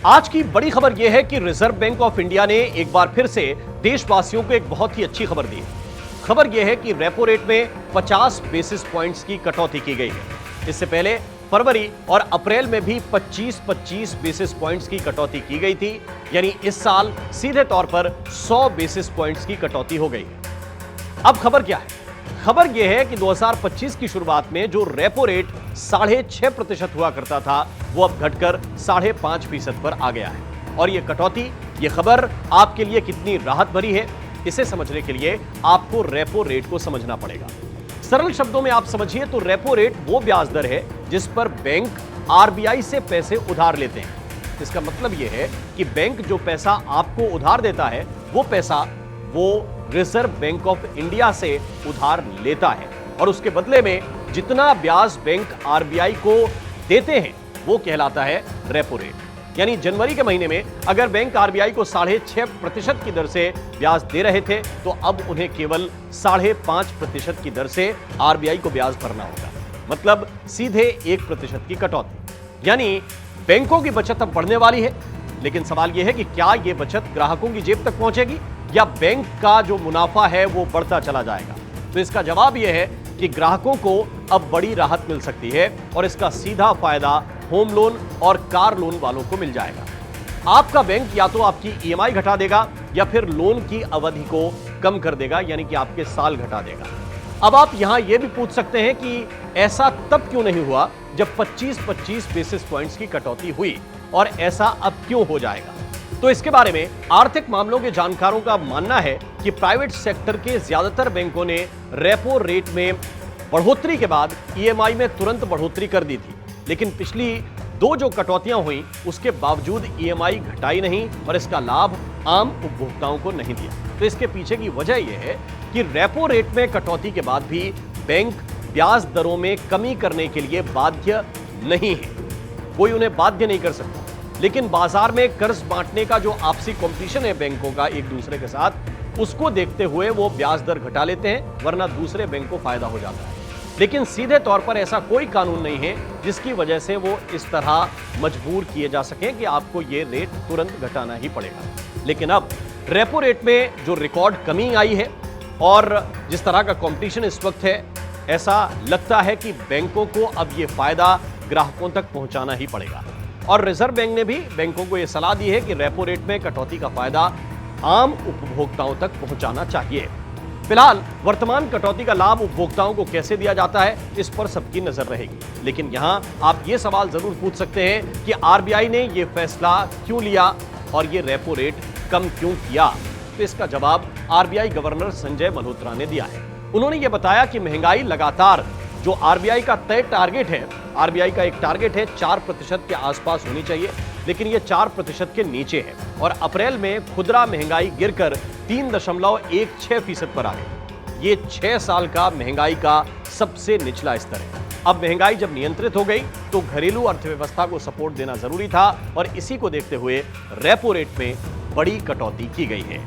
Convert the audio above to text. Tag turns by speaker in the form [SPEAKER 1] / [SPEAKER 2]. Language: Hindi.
[SPEAKER 1] आज की बड़ी खबर यह है कि रिजर्व बैंक ऑफ इंडिया ने एक बार फिर से देशवासियों को एक बहुत ही अच्छी खबर दी है। खबर यह है कि रेपो रेट में 50 बेसिस पॉइंट्स की कटौती की गई है। इससे पहले फरवरी और अप्रैल में भी 25-25 बेसिस पॉइंट्स की कटौती की गई थी, यानी इस साल सीधे तौर पर 100 बेसिस पॉइंट्स की कटौती हो गई है। अब खबर क्या है? खबर यह है कि 2025 की शुरुआत में जो रेपो रेट 6.5% हुआ करता था, वो अब घटकर 5.5% पर आ गया है। और यह कटौती, यह खबर आपके लिए कितनी राहत भरी है, इसे समझने के लिए आपको रेपो रेट को समझना पड़ेगा। सरल शब्दों में आप समझिए तो रेपो रेट वो ब्याज दर है जिस पर बैंक आरबीआई से पैसे उधार लेते हैं। इसका मतलब यह है कि बैंक जो पैसा आपको उधार देता है, वो पैसा वो रिजर्व बैंक ऑफ इंडिया से उधार लेता है, और उसके बदले में जितना ब्याज बैंक आरबीआई को देते हैं वो कहलाता है रेपो रेट। यानी जनवरी के महीने में अगर बैंक आरबीआई को 6.5% की दर से ब्याज दे रहे थे, तो अब उन्हें केवल 5.5% की दर से आरबीआई को ब्याज भरना होगा, मतलब सीधे 1% की कटौती। यानी बैंकों की बचत अब बढ़ने वाली है। लेकिन सवाल यह है कि क्या यह बचत ग्राहकों की जेब तक पहुंचेगी या बैंक का जो मुनाफा है वो बढ़ता चला जाएगा? तो इसका जवाब यह है कि ग्राहकों को अब बड़ी राहत मिल सकती है, और इसका सीधा फायदा होम लोन और कार लोन वालों को मिल जाएगा। आपका बैंक या तो आपकी ईएमआई घटा देगा या फिर लोन की अवधि को कम कर देगा, यानी कि आपके साल घटा देगा। अब आप यहां यह भी पूछ सकते हैं कि ऐसा तब क्यों नहीं हुआ जब 25-25 बेसिस पॉइंट्स की कटौती हुई, और ऐसा अब क्यों हो जाएगा? तो इसके बारे में आर्थिक मामलों के जानकारों का मानना है कि प्राइवेट सेक्टर के ज्यादातर बैंकों ने रेपो रेट में बढ़ोतरी के बाद ईएमआई में तुरंत बढ़ोतरी कर दी थी, लेकिन पिछली दो जो कटौतियां हुई उसके बावजूद ईएमआई घटाई नहीं, और इसका लाभ आम उपभोक्ताओं को नहीं दिया। तो इसके पीछे की वजह यह है कि रेपो रेट में कटौती के बाद भी बैंक ब्याज दरों में कमी करने के लिए बाध्य नहीं है। कोई उन्हें बाध्य नहीं कर सकता, लेकिन बाजार में कर्ज बांटने का जो आपसी कंपटीशन है बैंकों का एक दूसरे के साथ, उसको देखते हुए वो ब्याज दर घटा लेते हैं, वरना दूसरे बैंक को फायदा हो जाता है। लेकिन सीधे तौर पर ऐसा कोई कानून नहीं है जिसकी वजह से वो इस तरह मजबूर किए जा सकें कि आपको ये रेट तुरंत घटाना ही पड़ेगा। लेकिन अब रेपो रेट में जो रिकॉर्ड कमी आई है और जिस तरह का कंपटीशन इस वक्त है, ऐसा लगता है कि बैंकों को अब ये फायदा ग्राहकों तक पहुंचाना ही पड़ेगा। और रिजर्व बैंक ने भी बैंकों को यह सलाह दी है कि रेपो रेट में कटौती का फायदा आम उपभोक्ताओं तक पहुंचाना चाहिए। फिलहाल वर्तमान कटौती का लाभ उपभोक्ताओं को कैसे दिया जाता है, इस पर सबकी नजर रहेगी। लेकिन यहां आप ये सवाल जरूर पूछ सकते हैं कि आरबीआई ने यह फैसला क्यों लिया और यह रेपो रेट कम क्यों किया? तो इसका जवाब आरबीआई गवर्नर संजय मल्होत्रा ने दिया है। उन्होंने यह बताया कि महंगाई लगातार, जो आरबीआई का तय टारगेट है, आरबीआई का एक टारगेट है 4% के आसपास होनी चाहिए, लेकिन यह 4% के नीचे है, और अप्रैल में खुदरा महंगाई गिरकर 3.16% पर आ गई। ये 6 साल का महंगाई का सबसे निचला स्तर है। अब महंगाई जब नियंत्रित हो गई तो घरेलू अर्थव्यवस्था को सपोर्ट देना जरूरी था, और इसी को देखते हुए रेपो रेट में बड़ी कटौती की गई है।